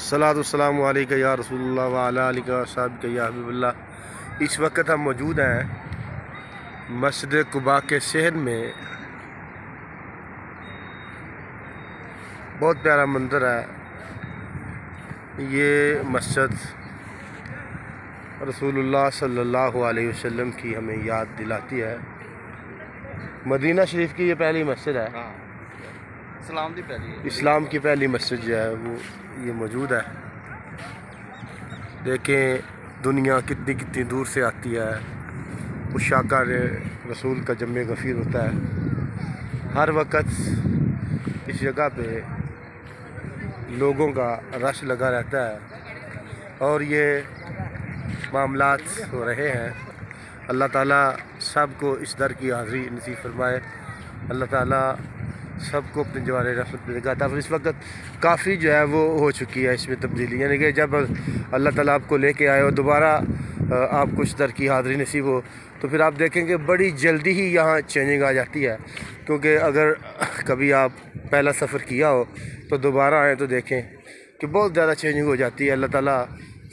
अस्सलामु अलैका या रसूलुल्लाह व अला आलिका व अस्हाबिका या हबीबल्लाह। इस वक्त हम मौजूद हैं मस्जिद कुबा के शहर में। बहुत प्यारा मंजर है। ये मस्जिद रसूलुल्लाह सल्लल्लाहु अलैहि वसल्लम की हमें याद दिलाती है। मदीना शरीफ की ये पहली मस्जिद है। इस्लाम की पहली मस्जिद जो है वो ये मौजूद है। देखें दुनिया कितनी कितनी दूर से आती है। उस शाकार रसूल का जम्मे गफ़ीर होता है। हर वक्त इस जगह पे लोगों का रश लगा रहता है और ये मामलात हो रहे हैं। अल्लाह ताला सबको इस दर की हाज़िरी नसीब फरमाए। अल्लाह ताला सबको अपने जवारे रहमत में लगाता है। इस वक्त काफ़ी जो है वो हो चुकी है इसमें तब्दीली, यानी कि जब अल्लाह ताला आपको लेके आए और दोबारा आपको इस दर की हाज़िरी नसीब हो तो फिर आप देखेंगे बड़ी जल्दी ही यहाँ चेंजिंग आ जाती है। क्योंकि अगर कभी आप पहला सफ़र किया हो तो दोबारा आए तो देखें कि बहुत ज़्यादा चेंजिंग हो जाती है। अल्लाह ताला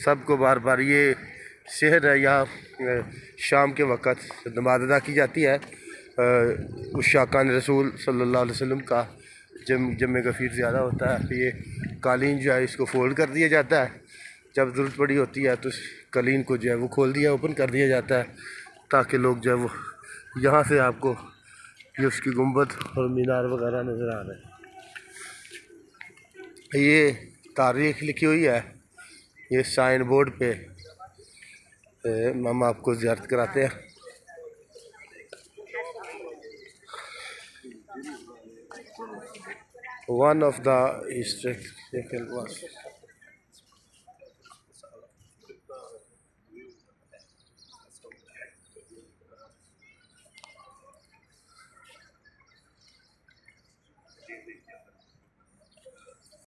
सबको बार बार, ये शहर है यहाँ शाम के वक़्त नमाज़ अदा की जाती है। उस शाकान रसूल सल्लल्लाहु अलैहि वसल्लम का जम्मे गफ़ीर ज़्यादा होता है। ये कालीन जो है इसको फ़ोल्ड कर दिया जाता है। जब ज़रूरत पड़ी होती है तो इस कालीन को जो है वो खोल दिया, ओपन कर दिया जाता है ताकि लोग जो है वो यहाँ से आपको ये उसकी गुंबद और मीनार वगैरह नज़र आ रहे हैं। ये तारीख़ लिखी हुई है, ये साइन बोर्ड पे हम आपको ज़ियारत कराते हैं। One of the historical was